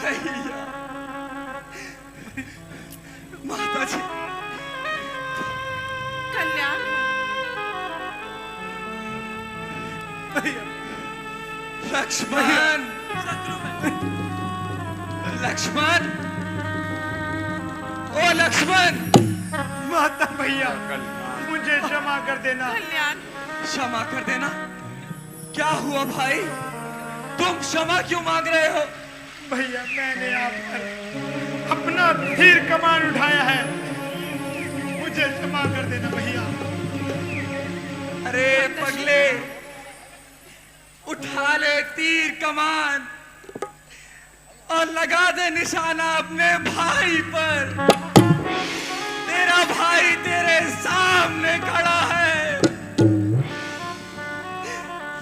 Speaker 1: भैया माता जी
Speaker 2: कल्याण
Speaker 1: लक्ष्मण, लक्ष्मण, ओ लक्ष्मण।
Speaker 10: माता भैया मुझे क्षमा कर देना।
Speaker 2: कल्याण
Speaker 1: क्षमा कर देना? क्या हुआ भाई, तुम क्षमा क्यों मांग रहे हो?
Speaker 10: भैया मैंने आप पर अपना तीर कमान उठाया है, मुझे क्षमा कर देना भैया।
Speaker 1: अरे पगले, उठा ले तीर कमान और लगा दे निशाना अपने भाई पर। तेरा भाई तेरे सामने खड़ा है,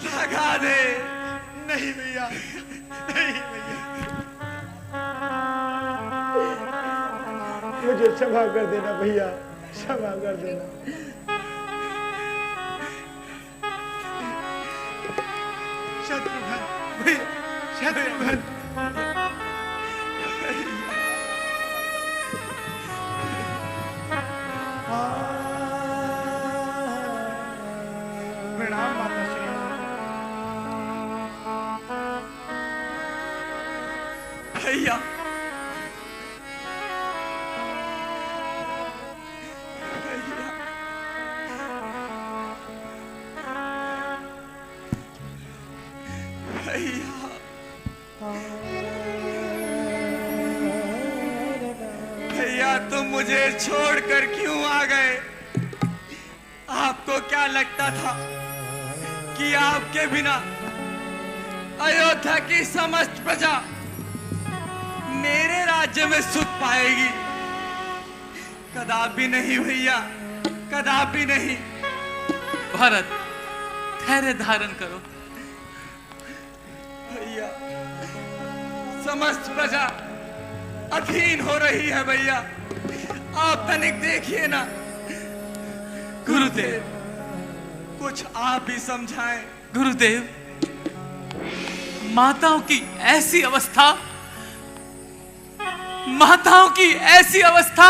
Speaker 1: लगा दे।
Speaker 10: नहीं भैया, नहीं भैया, मुझे क्षमा कर देना भैया, क्षमा कर देना। शत्रुघ्न भैया, शत्रुघ्न प्रणाम माता श्री।
Speaker 1: भैया भैया तुम मुझे छोड़कर क्यों आ गए? आपको क्या लगता था कि आपके बिना अयोध्या की समस्त प्रजा मेरे राज्य में सुख पाएगी? कदापि नहीं भैया, कदापि नहीं।
Speaker 5: भरत धैर्य धारण करो।
Speaker 1: भैया समस्त प्रजा अधीन हो रही है भैया, आप तनिक देखिए ना।
Speaker 5: गुरुदेव
Speaker 1: कुछ आप भी समझाएं।
Speaker 5: गुरुदेव, माताओं की ऐसी अवस्था, माताओं की ऐसी अवस्था।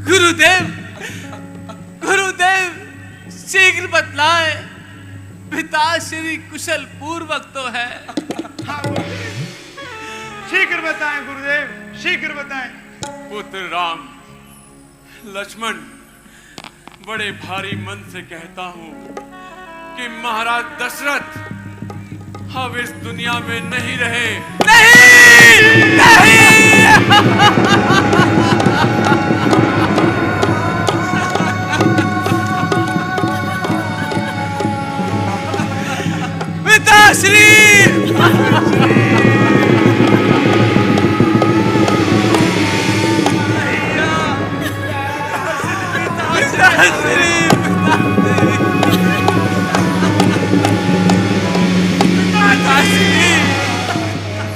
Speaker 5: गुरुदेव, गुरुदेव शीघ्र बतलाए, पिताश्री कुशल पूर्वक तो है।
Speaker 10: हाँ, शीघ्र बताएं गुरुदेव, शीघ्र बताएं।
Speaker 7: पुत्र राम, लक्ष्मण, बड़े भारी मन से कहता हूं कि महाराज दशरथ अब इस दुनिया में नहीं रहे।
Speaker 5: नहीं, नहीं। पिताश्री,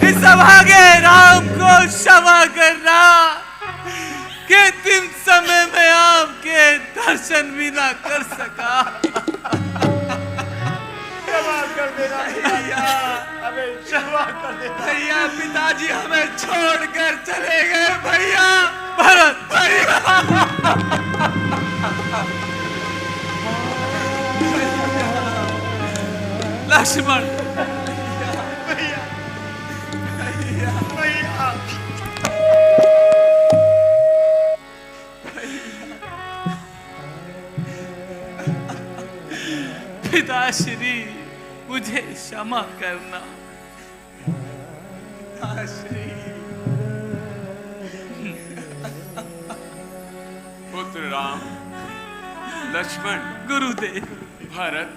Speaker 5: इस भागे राम को क्षमा करना कि दिन समय में आपके दर्शन भी ना कर सका।
Speaker 10: क्षमा कर देना भैया, हमें क्षमा कर देना
Speaker 1: भैया। पिताजी हमें छोड़कर चले गए भैया।
Speaker 5: भरत
Speaker 1: भैया
Speaker 5: लक्ष्मण,
Speaker 10: भैया भैया
Speaker 5: पिताश्री, मुझे क्षमा करना।
Speaker 7: पुत्र राम, लक्ष्मण,
Speaker 5: गुरुदेव,
Speaker 7: भरत,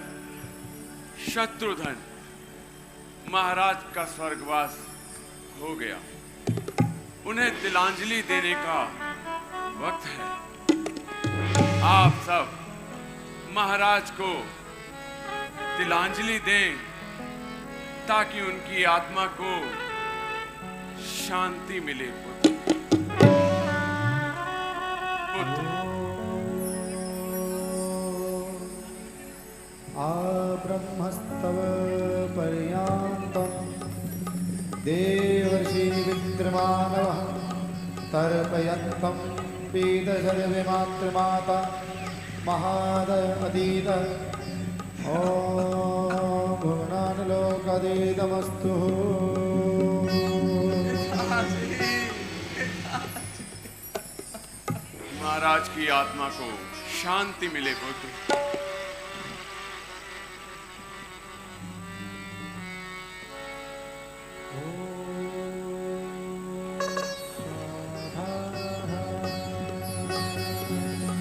Speaker 7: शत्रुघ्न, महाराज का स्वर्गवास हो गया। उन्हें तिलांजलि देने का वक्त है। आप सब महाराज को तिलांजलि दें ताकि उनकी आत्मा को शांति मिले। पुत्र
Speaker 3: ब्रह्मस्तव पर्यान्तम् देवर्षि विद्रमानवः तर्पयन्तं पीत सर्वमात्रमाता महादय अतीत ॐ भुवनालोकदीतमस्तु।
Speaker 7: महाराज की आत्मा को शांति मिले। पुत्र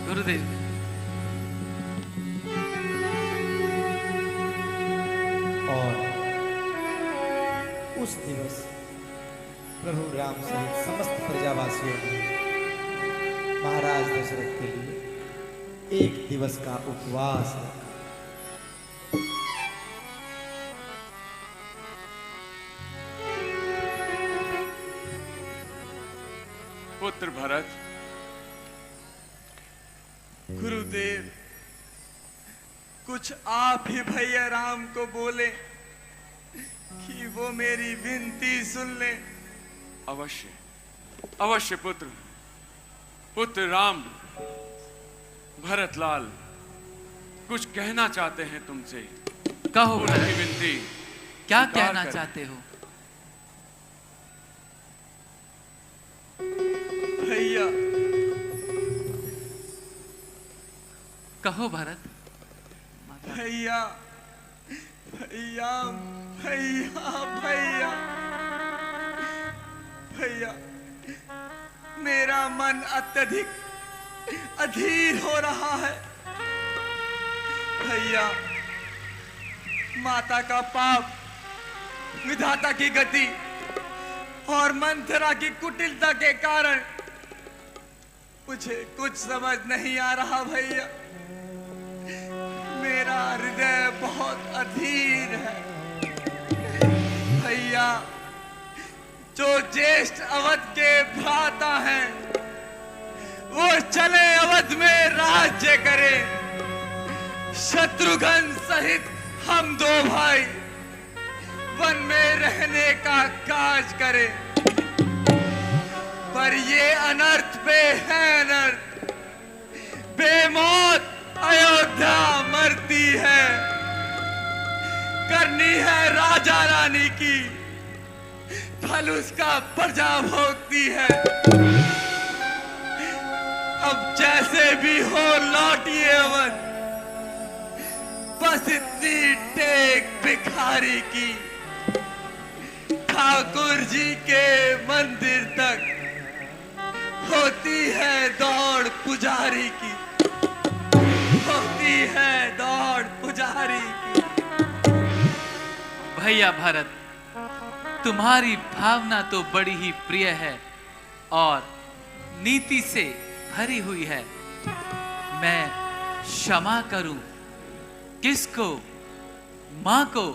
Speaker 5: गुरुदेव,
Speaker 3: और उस दिवस प्रभु राम सहित समस्त प्रजावासियों ने महाराज दशरथ के लिए एक दिवस का उपवास रखा।
Speaker 7: पुत्र भरत,
Speaker 1: गुरुदेव, कुछ आप ही भैया राम को बोले कि वो मेरी विनती सुन ले।
Speaker 7: अवश्य अवश्य पुत्र। पुत्र राम, भरतलाल कुछ कहना चाहते हैं तुमसे।
Speaker 5: कहो
Speaker 7: उनकी
Speaker 5: भरत,
Speaker 7: विनती
Speaker 5: क्या
Speaker 7: स्वीकार
Speaker 5: कहना
Speaker 7: करें।
Speaker 5: चाहते हो?
Speaker 1: भैया,
Speaker 5: कहो भरत।
Speaker 1: भैया भैया भैया भैया भैया, मेरा मन अत्यधिक अधीर हो रहा है। भैया, माता का पाप, विधाता की गति और मंथरा की कुटिलता के कारण मुझे कुछ समझ नहीं आ रहा। भैया, मेरा हृदय बहुत अधीर है। भैया, जो ज्येष्ठ अवध के भ्राता हैं, वो चले अवध में राज्य करे। शत्रुघ्न सहित हम दो भाई वन में रहने का काज करे। पर ये अनर्थ पे है अनर्थ, बेमौत अयोध्या मरती है। करनी है राजा रानी की, फल उसका प्रजा भोगती है। अब जैसे भी हो लौटिए अवध, बस इतनी टेक भिखारी की। ठाकुर जी के मंदिर तक होती है दौड़ पुजारी की, होती है दौड़ पुजारी की।
Speaker 5: भैया भरत, तुम्हारी भावना तो बड़ी ही प्रिय है और नीति से भरी हुई है। मैं क्षमा करूं किसको? मां को।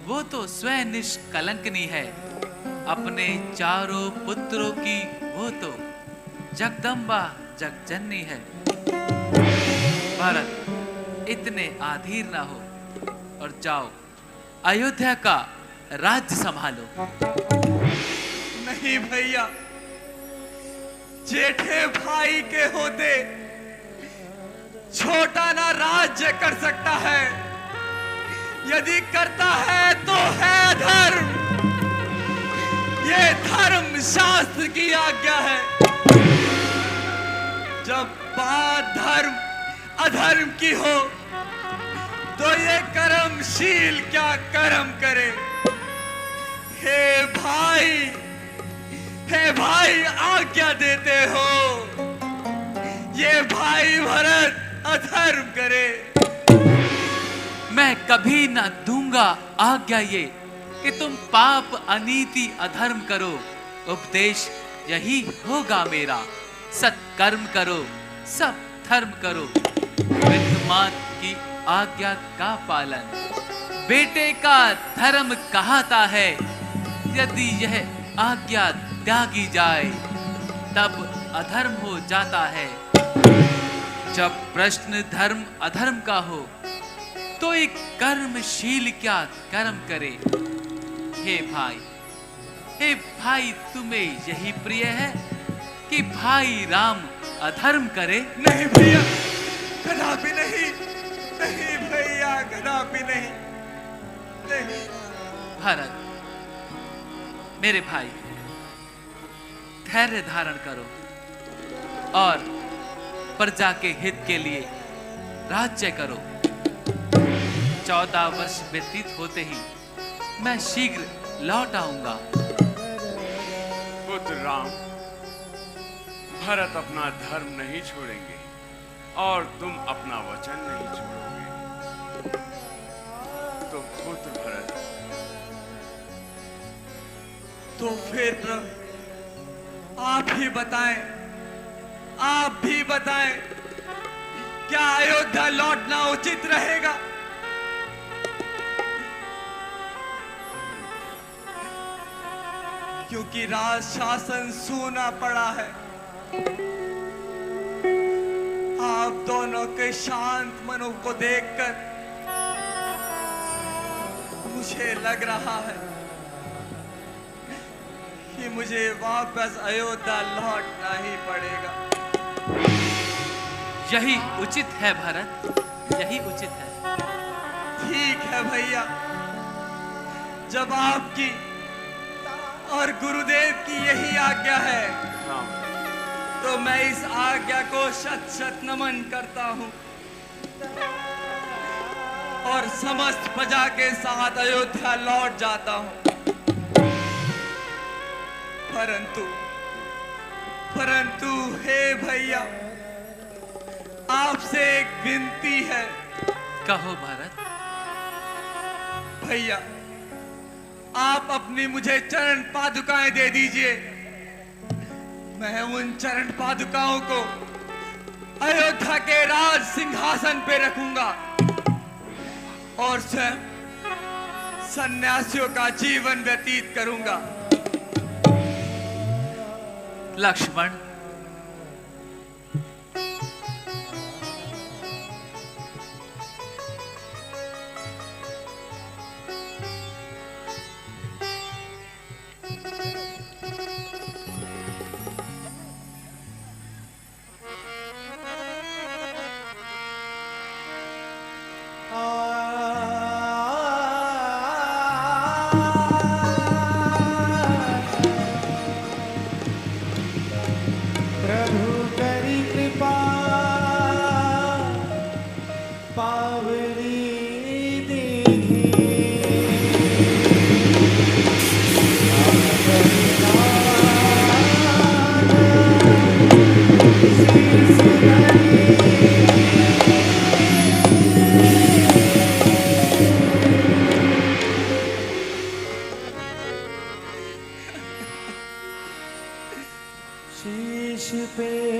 Speaker 5: वो तो स्वयं निष्कलंकनी है। अपने चारों पुत्रों की वो तो जगदम्बा जगजननी है। भरत, इतने आधीर ना हो और जाओ अयोध्या का राज्य संभालो।
Speaker 1: नहीं भैया, जेठे भाई के होते छोटा ना राज्य कर सकता है, यदि करता है तो है धर्म। ये धर्म शास्त्र की आज्ञा है। जब बात धर्म अधर्म की हो तो ये कर्मशील क्या कर्म करे। हे भाई आज्ञा देते हो, ये भाई भरत अधर्म करे।
Speaker 5: मैं कभी ना दूंगा आज्ञा ये कि तुम पाप अनीति अधर्म करो। उपदेश यही होगा मेरा, सत्कर्म करो, सब धर्म करो। विद्यमान की आज्ञा का पालन बेटे का धर्म कहता है। यदि यह आज्ञा त्यागी जाए तब अधर्म हो जाता है। जब प्रश्न धर्म अधर्म का हो तो एक कर्मशील क्या कर्म करे। हे भाई तुम्हें यही प्रिय है कि भाई राम अधर्म करे?
Speaker 1: नहीं भैया, कदापि नहीं। नहीं भैया, कदापि नहीं। नहीं।
Speaker 5: भरत मेरे भाई, धैर्य धारण करो और प्रजा के हित के लिए राज्य करो। 14 वर्ष व्यतीत होते ही मैं शीघ्र लौट आऊंगा।
Speaker 7: पुत्र राम, भरत अपना धर्म नहीं छोड़ेंगे और तुम अपना वचन नहीं छोड़ोगे। तो पुत्र भरत,
Speaker 1: तो फिर आप ही बताएं, आप भी बताएं, क्या अयोध्या लौटना उचित रहेगा? क्योंकि राज शासन सूना पड़ा है। आप दोनों के शांत मनों को देखकर मुझे लग रहा है कि मुझे वापस अयोध्या लौटना ही पड़ेगा।
Speaker 5: यही उचित है भरत, यही उचित है।
Speaker 1: ठीक है भैया, जब आपकी और गुरुदेव की यही आज्ञा है तो मैं इस आज्ञा को शत शत नमन करता हूं और समस्त प्रजा के साथ अयोध्या लौट जाता हूं। परंतु हे भैया, आपसे एक विनती है।
Speaker 5: कहो भरत।
Speaker 1: भैया, आप अपनी मुझे चरण पादुकाएं दे दीजिए। मैं उन चरण पादुकाओं को अयोध्या के राज सिंहासन पे रखूंगा और स्वयं सन्यासियों का जीवन व्यतीत करूंगा।
Speaker 5: लक्ष्मण,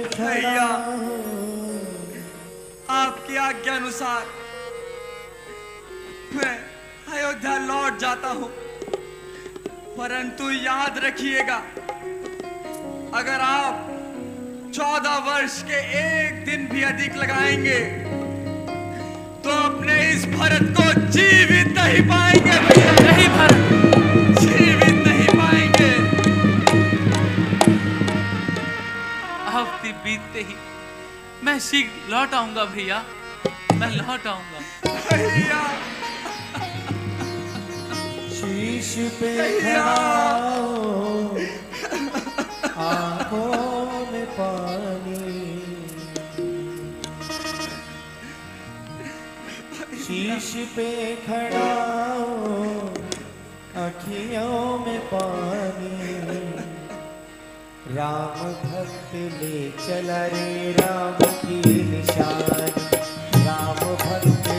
Speaker 1: भैया, आपकी आज्ञा अनुसार मैं अयोध्या लौट जाता हूं। परंतु याद रखिएगा, अगर आप 14 वर्ष के एक दिन भी अधिक लगाएंगे तो अपने इस भरत को जीवित नहीं पाएंगे।
Speaker 5: नहीं भरत,
Speaker 1: जीवित नहीं पाएंगे।
Speaker 5: मैं शीघ्र लौट आऊंगा भैया, मैं लौट आऊंगा
Speaker 1: भैया।
Speaker 3: शीश पे खड़ा हो, आंखों में पानी, शीश पे खड़ा हो, अखियों में पानी, राम भक्त ले चला रे राम की निशानी।